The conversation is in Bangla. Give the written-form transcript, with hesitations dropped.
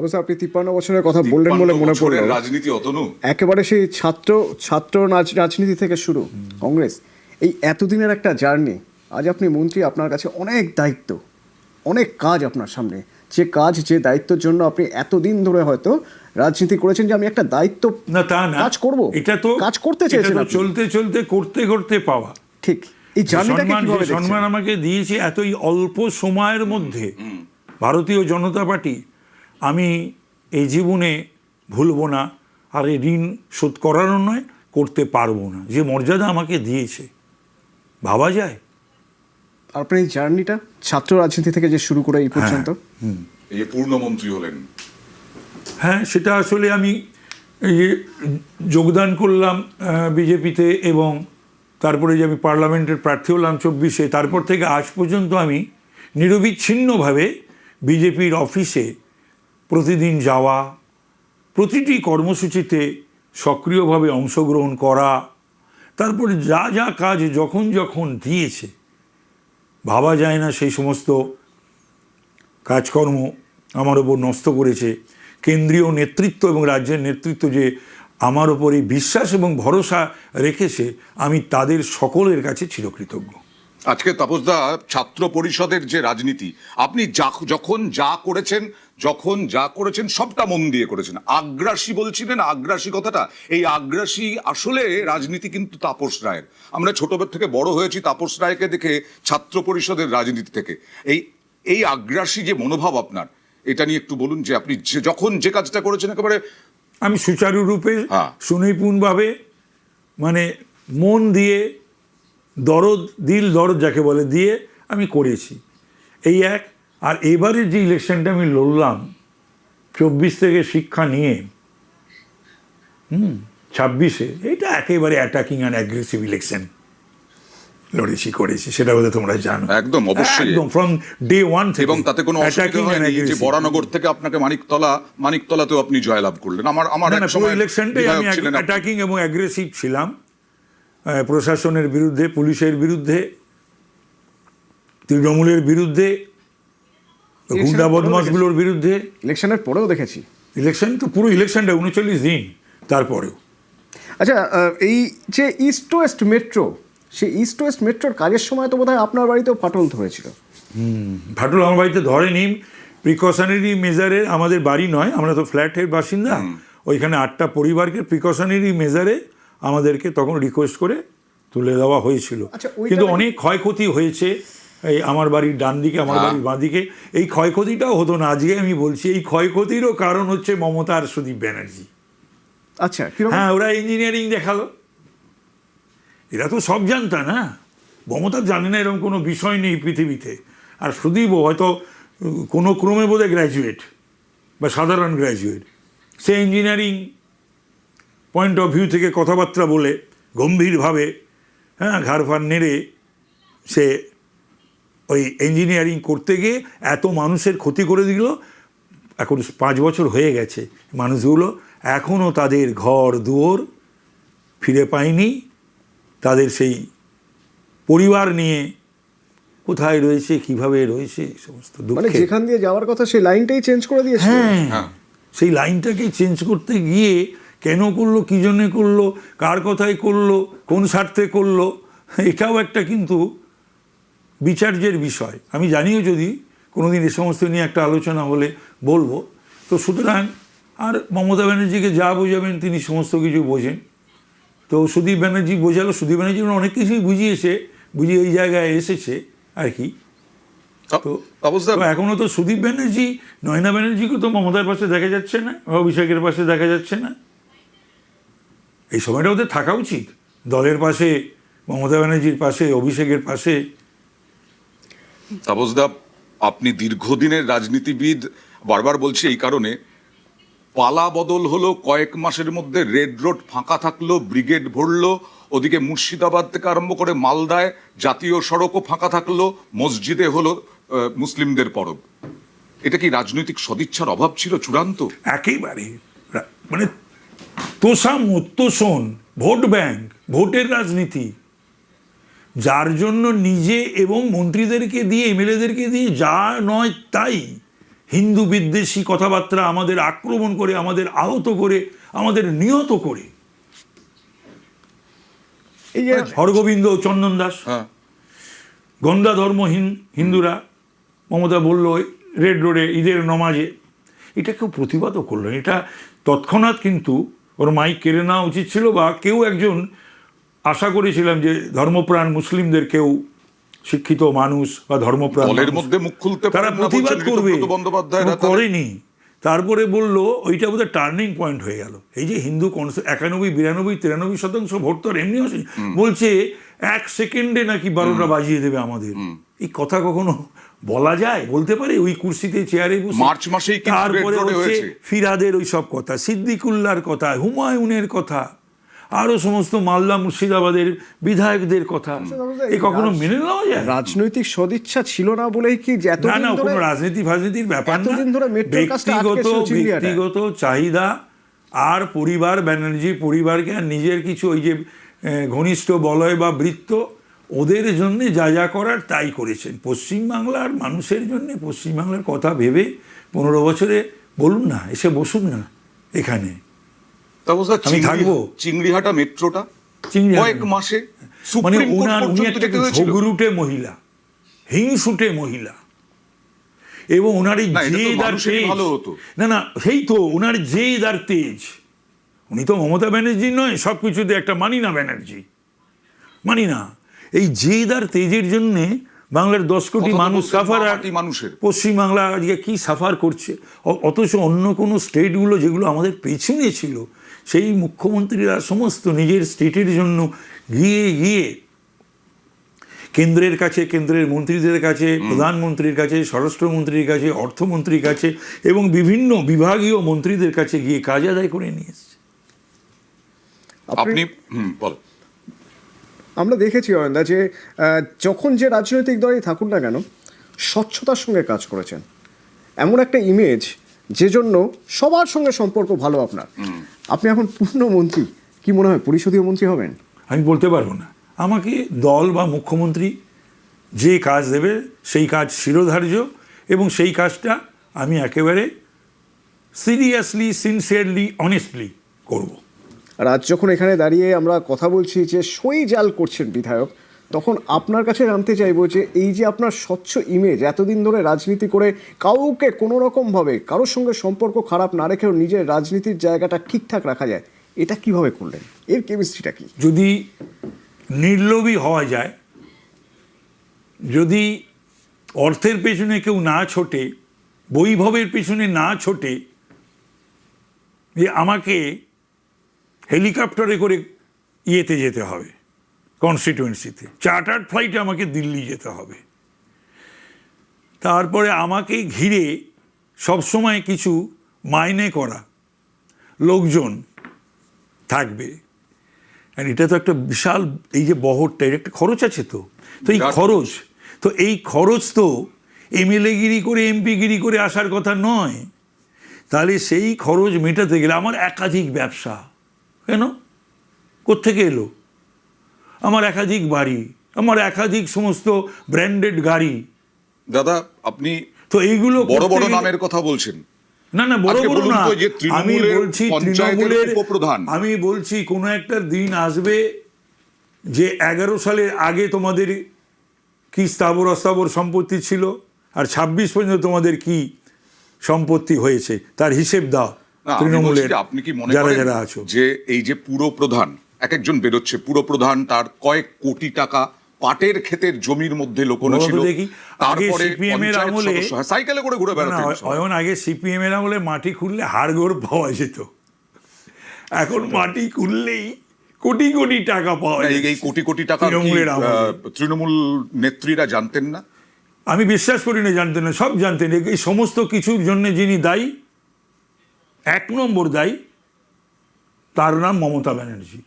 অবশ্য আপনি 53 বছরের কথা বললেন বলে মনে পড়লো, রাজনীতি অতনু একেবারে সেই ছাত্র রাজনীতি থেকে শুরু কংগ্রেস, এই এতদিনের একটা জার্নি। আজ আপনি মন্ত্রী, আপনার কাছে অনেক দায়িত্ব, অনেক কাজ আপনার সামনে। যে কাজ, যে দায়িত্বের জন্য আপনি এতদিন ধরে হয়তো রাজনীতি করেছেন, যে আমি একটা দায়িত্ব না তা না, কাজ করব, এটা তো কাজ করতে চেয়েছেন আপনি। চলতে চলতে করতে করতে পাওয়া। ঠিক, এই জার্নিটাকে কিভাবে দেখছেন? সম্মান আমাকে দিয়েছে এতই অল্প সময়ের মধ্যে ভারতীয় জনতা পার্টি, আমি এই জীবনে ভুলবো না, আর এই ঋণ শোধ করারও নয়, করতে পারবো না। যে মর্যাদা আমাকে দিয়েছে, ভাবা যায়। আপনার এই জার্নিটা ছাত্র রাজনীতি থেকে যে শুরু করে এই পর্যন্ত, এই যে পূর্ণমন্ত্রী হলেন, হ্যাঁ, সেটা আসলে আমি এই যে যোগদান করলাম বিজেপিতে, এবং তারপরে যে আমি পার্লামেন্টের প্রার্থী হলাম 24-এ, তারপর থেকে আজ পর্যন্ত আমি নিরবিচ্ছিন্নভাবে বিজেপির অফিসে প্রতিদিন যাওয়া, প্রতিটি কর্মসূচিতে সক্রিয়ভাবে অংশগ্রহণ করা, তারপরে যা যা কাজ যখন যখন দিয়েছে, ভাবা যায় না সেই সমস্ত কাজকর্ম আমার ওপর ন্যস্ত করেছে কেন্দ্রীয় নেতৃত্ব এবং রাজ্যের নেতৃত্ব, যে আমার ওপর এই বিশ্বাস এবং ভরসা রেখেছে, আমি তাদের সকলের কাছে চিরকৃতজ্ঞ। আজকে তাপসদা, ছাত্র পরিষদের যে রাজনীতি, আপনি যখন যা করেছেন সবটা মন দিয়ে করেছেন। আগ্রাসী বলছিলেন, আগ্রাসী কথাটা, এই আগ্রাসী আসলে রাজনীতি কিন্তু তাপস রায়ের। আমরা ছোটবেলা থেকে বড় হয়েছি তাপস রায়কে দেখে, ছাত্র পরিষদের রাজনীতি থেকে। এই আগ্রাসী যে মনোভাব আপনার, এটা নিয়ে একটু বলুন, যে আপনি যখন যে কাজটা করেছেন একেবারে আমি সুচারুরূপে, সুনিপুণভাবে, মানে মন দিয়ে, দিল দরদ যাকে বলে, দিয়ে আমি করেছি। এই এক। আর এবারের যে ইলেকশনটা আমি লড়লাম 24 থেকে শিক্ষা নিয়ে 26-এ, এটা একেবারে অ্যাটাকিং অ্যান্ড অ্যাগ্রেসিভ ইলেকশন করেছি, সেটা বোধহয় তোমরা জানো। একদম, অবশ্যই, একদম ফ্রম ডে ওয়ান থেকে। এবং তাতে কোনো অসুবিধা হয়নি যে বরানগর থেকে আপনাকে মানিকতলাতেও আপনি জয়লাভ করলেন। আমার এক সময় ইলেকশনটাই আমি অ্যাটাকিং এবং অ্যাগ্রেসিভ ছিলাম, প্রশাসনের বিরুদ্ধে, পুলিশের বিরুদ্ধে, তৃণমূলের বিরুদ্ধে, গুন্ডা বদমাশগুলোর বিরুদ্ধে। ইলেকশনের পরেও দেখেছি। ইলেকশন তো পুরো ইলেকশনটা 39 দিন, তারপরেও। আচ্ছা, এই যে ইস্ট ওয়েস্ট মেট্রো, সেই ইস্ট ওয়েস্ট মেট্রোর কাজের সময় তো বোধহয় আপনার বাড়িতেও ফাটল ধরেছিল। ফাটল আমার বাড়িতে ধরেনি, প্রিকশনারি মেজারে, আমাদের বাড়ি নয়, আমরা তো ফ্ল্যাটের বাসিন্দা, ওইখানে 8টা পরিবারকে প্রিকশনারি মেজারে আমাদেরকে তখন রিকোয়েস্ট করে তুলে দেওয়া হয়েছিল। কিন্তু অনেক ক্ষয়ক্ষতি হয়েছে, এই আমার বাড়ির ডান দিকে, আমার বাড়ির বাঁ দিকে। এই ক্ষয়ক্ষতিটাও হতো না। আজকে আমি বলছি, এই ক্ষয়ক্ষতিরও কারণ হচ্ছে মমতা আর সুদীপ ব্যানার্জি। আচ্ছা, হ্যাঁ, ওরা ইঞ্জিনিয়ারিং দেখালো। এরা তো সব জানতা না, মমতা জানে না এরকম কোনো বিষয় নেই পৃথিবীতে। আর সুদীপও হয়তো কোনো ক্রমে বোধহয় গ্র্যাজুয়েট বা সাধারণ graduate, say engineering point of view থেকে কথাবার্তা বলে গম্ভীরভাবে, হ্যাঁ, ঘাড় ফাড় নেড়ে সে ওই ইঞ্জিনিয়ারিং করতে গিয়ে এত মানুষের ক্ষতি করে দিল। এখন 5 বছর হয়ে গেছে, মানুষগুলো এখনও তাদের ঘর দুয়ার ফিরে পায়নি, তাদের সেই পরিবার নিয়ে কোথায় রয়েছে, কিভাবে রয়েছে, সমস্ত মানে যেখান দিয়ে যাওয়ার কথা সেই লাইনটাই চেঞ্জ করে দিয়েছে। হ্যাঁ, সেই লাইনটাকে চেঞ্জ করতে গিয়ে কেন করলো, কী জন্যে করলো, কার কথায় করলো, কোন স্বার্থে করলো, এটাও একটা কিন্তু বিচার্যের বিষয়। আমি জানিও, যদি কোনোদিন এ সমস্ত নিয়ে একটা আলোচনা হলে বলবো। তো সুতরাং, আর মমতা ব্যানার্জিকে যা বোঝাবেন তিনি সমস্ত কিছু বোঝেন। তো সুদীপ ব্যানার্জি বোঝালো, সুদীপ ব্যানার্জি অনেক কিছুই বুঝিয়ে এই জায়গায় এসেছে আর কি। তো এখনও তো সুদীপ ব্যানার্জি, নয়না ব্যানার্জিকে তো মমতার পাশে দেখা যাচ্ছে না, অভিষেকের পাশে দেখা যাচ্ছে না। এই সময়টা ওদের থাকা উচিত, দলের পাশে, মমতা ব্যানার্জির পাশে, অভিষেকের পাশে। তাপসদা, আপনি দীর্ঘদিনের রাজনীতিবিদ, বারবার বলছি এই কারণে, পালা বদল হলো কয়েক মাসের মধ্যে, রেড রোড ফাঁকা থাকলো, ব্রিগেড ভরলো, ওদিকে মুর্শিদাবাদ থেকে আরম্ভ করে মালদায় জাতীয় সড়কও ফাঁকা থাকলো, মসজিদে হলো মুসলিমদের পরব। এটা কি রাজনৈতিক সদিচ্ছার অভাব ছিল চূড়ান্ত? একেবারে, মানে তোষণ, ভোট ব্যাংক, ভোটের রাজনীতি, যার জন্য নিজে এবং মন্ত্রীদেরকে দিয়ে, এমএলএদেরকে দিয়ে যা নয় তাই হিন্দু বিদ্বেষী কথাবার্তা আমাদের আক্রমণ করে, আমাদের আহত করে, আমাদের নিহত করে। এই যে হরগোবিন্দ, চন্দন দাস, হ্যাঁ, গন্ধা ধর্মহীন হিন্দুরা, মমতা বলল রেড রোডে ঈদের নমাজে, এটা কেউ প্রতিবাদও করলো না। এটা তৎক্ষণাৎ কিন্তু ওর মাইক কেড়ে নেওয়া উচিত ছিল, বা কেউ একজন, আশা করেছিলাম যে ধর্মপ্রাণ মুসলিমদের কেউ, শিক্ষিত মানুষ বা ধর্মপ্রাণ দলের মানুষ, মধ্যে মুখ খুলতে তারা পারেন না প্রতিবাদ বলছেন করবে, ঋতুব্রত বন্দ্যোপাধ্যায়রা, তাহলে- করেনি। তারপরে বলল ওইটা বোধহয় টার্নিং পয়েন্ট হয়ে গেল। এই যে হিন্দু 91, 92, 93% ভোট তো আর এমনি আসে, বলছে 1 সেকেন্ডে নাকি 12টা বাজিয়ে দেবে আমাদের। এই কথা কখনো বলা যায়? বলতে পারে ওই কুর্সিতে চেয়ারে বসে? মার্চ মাসেই কিন্তু তারপরে রেড রোডে হচ্ছে হয়েছে। ফিরাদের ওই সব কথা, সিদ্দিকুল্লাহর কথা, হুমায়ুনের কথা, আরো সমস্ত মালদা মুর্শিদাবাদের বিধায়কদের কথা, এ কখনো মেনে নেওয়া যায়? রাজনৈতিক সদিচ্ছা ছিল না বলেই কি যে না এতদিন না, ধরে কোনো রাজনীতি ফাজনীতির ব্যাপার না, এতদিন ধরে মেট্রোর কাজটা আটকে ছিল চিংড়িয়াটায়। ব্যক্তিগত চাহিদা আর পরিবার, ব্যানার্জি পরিবারকে আর নিজের কিছু ওই যে ঘনিষ্ঠ বলয় বা বৃত্ত, ওদের জন্য যা যা করার তাই করেছেন। পশ্চিমবাংলার মানুষের জন্য, পশ্চিমবাংলার কথা ভেবে 15 বছরে বলুন না, এসে বসুন না এখানে। তা বলছে আমি থাকবো। চিংড়িহাটা মেট্রোটা চিংড়িহাটা কয়েক মাসে মানে সুপ্রিম কোর্ট উনি পর্যন্ত একটা যেতে হয়েছিল। ঝগড়ুটে মহিলা, হিংসুটে মহিলা, এবং ওনার এই না, এটা তো জেদ আর মানুষেরই তেজ, ভালো হতো। না না সেই তো ওনার জেদ আর তেজ। উনি তো মমতা ব্যানার্জি নয় সব কিছুতে একটা মানি না ব্যানার্জি, মানি না। এই জেদ আর তেজের জন্যে বাংলার 10 কোটি কথা তো মানুষ বলছেন সাফার, আর মাটি মানুষের। পশ্চিমবাংলা আজকে কি সাফার করছে। অথচ অন্য কোনো স্টেটগুলো যেগুলো আমাদের পেছনে ছিল, সেই মুখ্যমন্ত্রীরা সমস্ত নিজের স্টেটের জন্য গিয়ে গিয়ে কেন্দ্রের কাছে, কেন্দ্রের মন্ত্রীদের কাছে, প্রধানমন্ত্রীর কাছে, স্বরাষ্ট্রমন্ত্রীর কাছে, অর্থমন্ত্রীর কাছে এবং বিভিন্ন বিভাগীয় মন্ত্রীদের কাছে গিয়ে কাজ আদায় করে নিয়ে এসছে। আপনি বল। আমরা দেখেছি অয়নদা যে যখন যে রাজনৈতিক দলই থাকুন না কেন, স্বচ্ছতার সঙ্গে কাজ করেছেন। এমন একটা ইমেজ যে জন্য সবার সঙ্গে সম্পর্ক ভালো আপনার। আপনি এখন পূর্ণমন্ত্রী, কি মনে হয় পরিষদীয় মন্ত্রী হবেন? আমি বলতে পারবো না। আমাকে দল বা মুখ্যমন্ত্রী যে কাজ দেবে সেই কাজ শিরোধার্য, এবং সেই কাজটা আমি একেবারে সিরিয়াসলি, সিনসিয়ারলি, অনেস্টলি করব। আর আজ যখন এখানে দাঁড়িয়ে আমরা কথা বলছি যে সই জাল করছেন বিধায়ক, তখন আপনার কাছে জানতে চাইবো যে এই যে আপনার স্বচ্ছ ইমেজ, এতদিন ধরে রাজনীতি করে কাউকে কোনো রকমভাবে কারোর সঙ্গে সম্পর্ক খারাপ না রেখেও নিজের রাজনীতির জায়গাটা ঠিকঠাক রাখা যায়, এটা কিভাবে করলেন? এর কেমিস্ট্রিটা কি? যদি নির্লোভী হওয়া যায়, যদি অর্থের পেছনে কেউ না ছোটে, বৈভবের পেছনে না ছোটে, যে আমাকে হেলিকপ্টারে করে ইয়েতে যেতে হবে, কনস্টিটিউয়েন্সিতে, চার্টার্ড ফ্লাইটে আমাকে দিল্লি যেতে হবে, তারপরে আমাকে ঘিরে সবসময় কিছু মাইনে করা লোকজন থাকবে, আর এটা তো একটা বিশাল, এই যে বহরটা, এর একটা খরচ আছে। তো এই খরচ, তো এই খরচ তো এমএলএ গিরি করে, এমপি গিরি করে আসার কথা নয়। তাহলে সেই খরচ মেটাতে গেলে আমার একাধিক ব্যবসা, কেন, কোত্থেকে এলো? আমার একাধিক বাড়ি, আমার একাধিক সমস্ত ব্র্যান্ডেড গাড়ি। দাদা আপনি তো এইগুলো বড় বড় করতে গেলে- নামের কথা বলছেন। না না, বড় আজকে বড় বলুন না, তো যে আমি তৃণমূলের বলছি পঞ্চায়েতের তৃণমূলের উপপ্রধান। আমি বলছি কোনো একটা দিন আসবে যে 11 সালের আগে তোমাদের কি স্থাবর অস্থাবর সম্পত্তি ছিল, আর 26 পর্যন্ত তোমাদের কি সম্পত্তি হয়েছে, তার হিসেব দাও না, আমি বলছি তৃণমূলের যে আপনি কি মনে যারা করেন যারা আছো। যে এই যে পুরো প্রধান এক একজন বেরোচ্ছে, পুরো প্রধান তার কয়েক কোটি টাকা পাটের ক্ষেতের জমির মধ্যে লোকানো বলো তো ছিল, দেখি, আগে তারপরে সিপিএম এর পঞ্চায়েত আমলে, সদস্য, হ্যাঁ, সাইকেলে করে ঘুরে বেড়াতেন সবাই। অয়ন আগে সিপিএম এর আমলে মাটি খুললে হাড়গোড় পাওয়া যেত, এখন মাটি খুললেই কোটি কোটি টাকা পাওয়া না, যায়। এই কোটি কোটি টাকা কি, তৃণমূলের আমলে। তৃণমূল নেত্রীরা জানতেন না? আমি বিশ্বাস করি না জানতেন না, সব জানতেন। এই সমস্ত কিছুর জন্য যিনি দায়ী, 1 নম্বর দায়ী, তার নাম মমতা ব্যানার্জি।